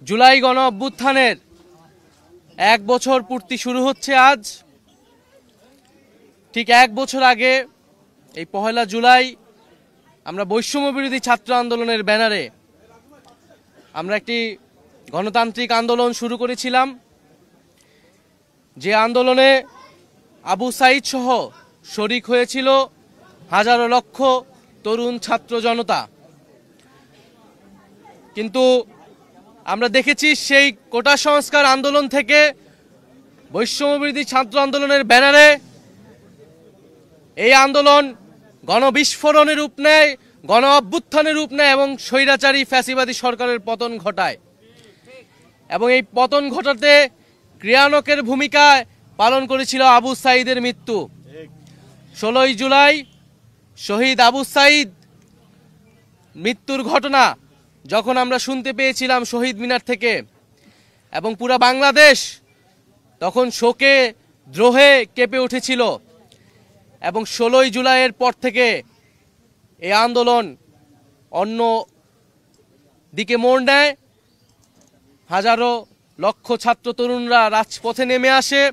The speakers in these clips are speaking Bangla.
জুলাই গণ অভ্যুত্থানের 1 বছর পূর্তি শুরু হচ্ছে আজ। ঠিক 1 বছর আগে এই 1 জুলাই আমরা বৈষম্য বিরোধী ছাত্র আন্দোলনের ব্যানারে আমরা একটি গণতান্ত্রিক আন্দোলন শুরু করেছিলাম, যে আন্দোলনে আবু সাঈদ সহ শরিক হয়েছিল হাজারো লক্ষ তরুণ ছাত্র জনতা। কিন্তু আমরা দেখেছি সেই কোটা সংস্কার আন্দোলন থেকে বৈষম্য বিরোধী ছাত্র আন্দোলনের ব্যানারে এই আন্দোলন গণবিস্ফোরণের রূপ নেয়, গণ অভ্যুত্থানের রূপ নেয় এবং স্বৈরাচারী ফ্যাসিবাদী সরকারের পতন ঘটায়। এবং এই পতন ঘটাতে ক্রিয়ানকের ভূমিকা পালন করেছিল আবু সাঈদের মৃত্যু। 16 জুলাই শহীদ আবু সাঈদ মৃত্যুর ঘটনা যখন আমরা শুনতে পেয়েছিলাম শহীদ মিনার থেকে, এবং পুরা বাংলাদেশ তখন শোকে দ্রোহে কেঁপে উঠেছিল। এবং 16 জুলাইয়ের পর থেকে এই আন্দোলন অন্য দিকে মোড় নেয়। হাজারো লক্ষ ছাত্র তরুণরা রাজপথে নেমে আসে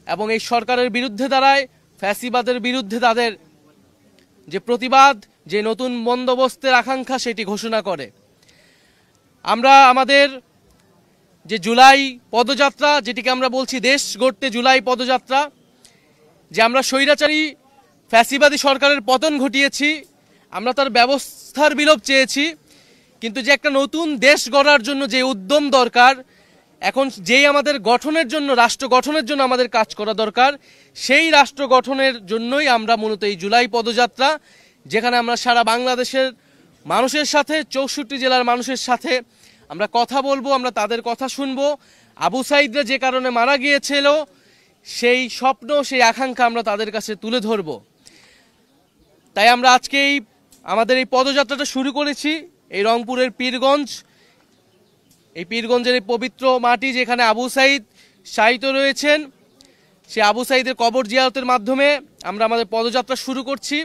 এবং এই সরকারের বিরুদ্ধে দাঁড়ায়, ফ্যাসিবাদের বিরুদ্ধে তাদের যে প্রতিবাদ, যে নতুন বন্দোবস্তের আকাঙ্ক্ষা সেটি ঘোষণা করে। আমরা আমাদের যে জুলাই পদযাত্রা, যেটিকে আমরা বলছি দেশ গড়তে জুলাই পদযাত্রা, যে আমরা স্বৈরাচারী ফ্যাসিবাদী সরকারের পতন ঘটিয়েছি, আমরা তার ব্যবস্থার বিলোপ চেয়েছি, কিন্তু যে একটা নতুন দেশ গড়ার জন্য যে উদ্যম দরকার, এখন যেই আমাদের গঠনের জন্য, রাষ্ট্র গঠনের জন্য আমাদের কাজ করা দরকার, সেই রাষ্ট্র গঠনের জন্যই আমরা মূলত এই জুলাই পদযাত্রা, যেখানে আমরা সারা বাংলাদেশের মানুষের সাথে, 64 জেলার মানুষের সাথে আমরা কথা বলবো, আমরা তাদের কথা শুনবো। আবু সাঈদরা যে কারণে মারা গিয়েছিল সেই স্বপ্ন, সেই আকাঙ্ক্ষা আমরা তাদের কাছে তুলে ধরব। তাই আমরা আজকে আমাদের এই পদযাত্রাটা শুরু করেছি এই রংপুরের পীরগঞ্জ, এই পীরগঞ্জের এই পবিত্র মাটি যেখানে আবু সাঈদ শায়িত রয়েছেন, সে আবু সাঈদের কবর জিয়ারতের মাধ্যমে আমরা আমাদের পদযাত্রা শুরু করছি।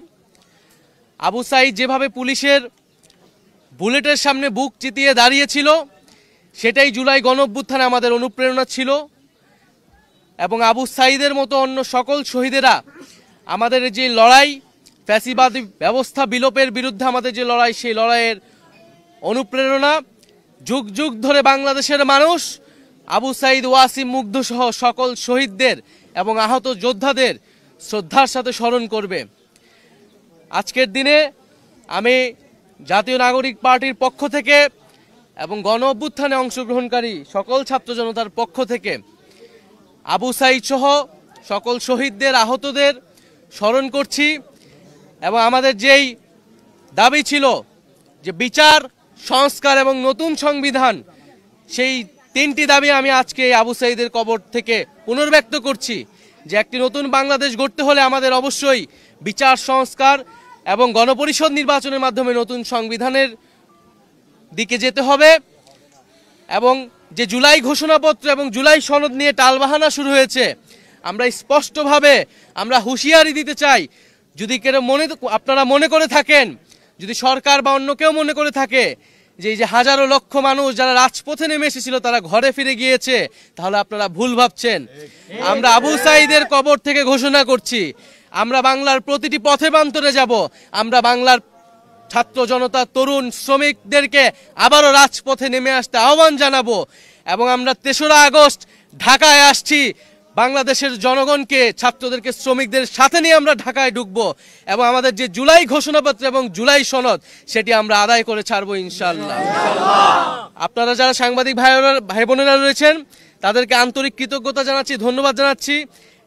আবু সাঈদ যেভাবে পুলিশের বুলেটের সামনে বুক চিতিয়ে দাঁড়িয়েছিল, সেটাই জুলাই গণ অভ্যুত্থানে আমাদের অনুপ্রেরণা ছিল। এবং আবু সাঈদের মতো অন্য সকল শহীদেরা আমাদের যে লড়াই, ফ্যাসিবাদী ব্যবস্থা বিলোপের বিরুদ্ধে আমাদের যে লড়াই, সেই লড়াইয়ের অনুপ্রেরণা। যুগ যুগ ধরে বাংলাদেশের মানুষ আবু সাঈদ, ওয়াসিম, মুগ্ধ সহ সকল শহীদদের এবং আহত যোদ্ধাদের শ্রদ্ধার সাথে স্মরণ করবে। আজকের দিনে আমি জাতীয় নাগরিক পার্টির পক্ষ থেকে এবং গণ অভ্যুত্থানে অংশগ্রহণকারী সকল ছাত্র জনতার পক্ষ থেকে আবু সাঈদ সহ সকল শহীদদের, আহতদের স্মরণ করছি। এবং আমাদের যেই দাবি ছিল যে বিচার, সংস্কার এবং নতুন সংবিধান, সেই 3টি দাবি আমি আজকে আবু সাঈদের কবর থেকে পুনর্ব্যক্ত করছি। যে একটি নতুন বাংলাদেশ গড়তে হলে আমাদের অবশ্যই বিচার, সংস্কার এবং গণপরিষদ নির্বাচনের মাধ্যমে নতুন সংবিধানের দিকে যেতে হবে। এবং যে জুলাই ঘোষণাপত্র এবং জুলাই সনদ নিয়ে টালবাহানা শুরু হয়েছে, আমরা স্পষ্টভাবে আমরা হুঁশিয়ারি দিতে চাই, যদি কেউ আপনারা মনে করে থাকেন, যদি সরকার বা অন্য কেউ মনে করে থাকে যে এই যে হাজারো লক্ষ মানুষ যারা রাজপথে নেমে এসেছিল তারা ঘরে ফিরে গিয়েছে, তাহলে আপনারা ভুল ভাবছেন। আমরা আবু সাঈদের কবর থেকে ঘোষণা করছি, আমরা বাংলার প্রতিটি পথে প্রান্তরে যাব। আমরা বাংলার ছাত্র জনতা, তরুণ, শ্রমিকদেরকে আবারও রাজপথে নেমে আসতে আহ্বান জানাবো। এবং আমরা 3রা আগস্ট ঢাকায় আসছি, বাংলাদেশের জনগণকে, ছাত্রদেরকে, শ্রমিকদের সাথে নিয়ে আমরা ঢাকায় ঢুকবো এবং আমাদের যে জুলাই ঘোষণাপত্র এবং জুলাই সনদ, সেটি আমরা আদায় করে ছাড়বো ইনশাআল্লাহ। আপনারা যারা সাংবাদিক ভাই বোনেরা রয়েছেন, তাদেরকে আন্তরিক কৃতজ্ঞতা জানাচ্ছি, ধন্যবাদ জানাচ্ছি।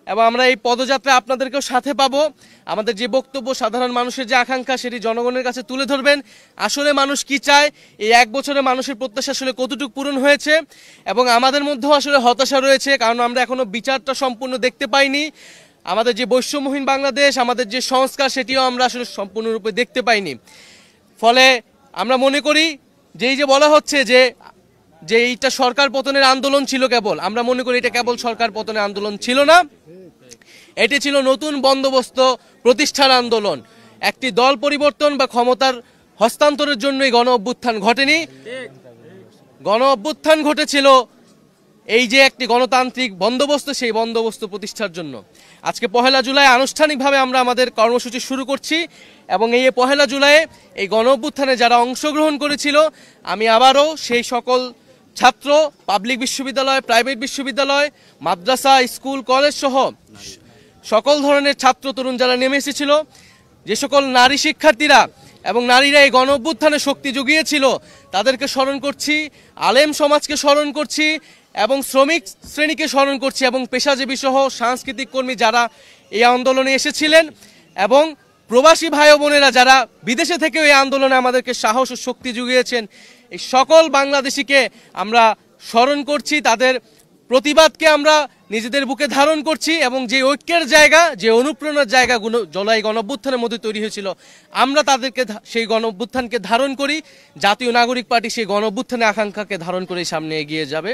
এবং আমরা এই পদযাত্রায় আপনাদেরকেও সাথে পাবো। আমাদের যে বক্তব্য, সাধারণ মানুষের যে আকাঙ্ক্ষা, সেটি জনগণের কাছে তুলে ধরবেন। আসলে মানুষ কি চায়, এই 1 বছরে মানুষের প্রত্যাশা আসলে কতটুকু পূরণ হয়েছে। এবং আমাদের মধ্যেও আসলে হতাশা রয়েছে, কারণ আমরা এখনো বিচারটা সম্পূর্ণ দেখতে পাইনি। আমাদের যে বৈষম্যহীন বাংলাদেশ, আমাদের যে সংস্কার, সেটিও আমরা আসলে সম্পূর্ণরূপে দেখতে পাইনি। ফলে আমরা মনে করি যে এই যে বলা হচ্ছে যে এইটা সরকার পতনের আন্দোলন ছিল, কেবল আমরা মনে করি এটা কেবল সরকার পতনের আন্দোলন ছিল না, এটি ছিল নতুন বন্দোবস্ত প্রতিষ্ঠার আন্দোলন। একটি দল পরিবর্তন বা ক্ষমতার হস্তান্তরের জন্যই গণ অভ্যুত্থান ঘটেনি। গণ অভ্যুত্থান ঘটেছিল এই যে একটি গণতান্ত্রিক বন্দোবস্ত, সেই বন্দোবস্ত প্রতিষ্ঠার জন্য। আজকে 1 জুলাই আনুষ্ঠানিকভাবে আমরা আমাদের কর্মসূচি শুরু করছি এবং এই 1 জুলাই এই গণ অভ্যুত্থানে যারা অংশগ্রহণ করেছিল, আমি আবারও সেই সকল ছাত্র, পাবলিক বিশ্ববিদ্যালয়, প্রাইভেট বিশ্ববিদ্যালয়, মাদ্রাসা, স্কুল, কলেজ সহ সকল ধরনের ছাত্র তরুণ যারা নেমে এসেছিল, যে সকল নারী শিক্ষার্থীরা এবং নারীরা এই গণ অভ্যুত্থানে শক্তি জুগিয়েছিল, তাদেরকে স্মরণ করছি, আলেম সমাজকে স্মরণ করছি এবং শ্রমিক শ্রেণীকে স্মরণ করছি এবং পেশাজীবী সহ সাংস্কৃতিক কর্মী যারা এই আন্দোলনে এসেছিলেন এবং প্রবাসী ভাই ও বোনেরা যারা বিদেশে থেকেও এই আন্দোলনে আমাদেরকে সাহস ও শক্তি জুগিয়েছেন, এই সকল বাংলাদেশিকে আমরা স্মরণ করছি। তাদের প্রতিবাদকে আমরা নিজেদের বুকে ধারণ করছি এবং যে ঐক্যের জায়গা, যে অনুপ্রেরণার জায়গা জুলাই গণঅভ্যুত্থানের মধ্যে তৈরি হয়েছিল, আমরা তাদেরকে সেই গণঅভ্যুত্থানকে ধারণ করি। জাতীয় নাগরিক পার্টি সেই গণঅভ্যুত্থানের আকাঙ্ক্ষাকে ধারণ করে সামনে এগিয়ে যাবে।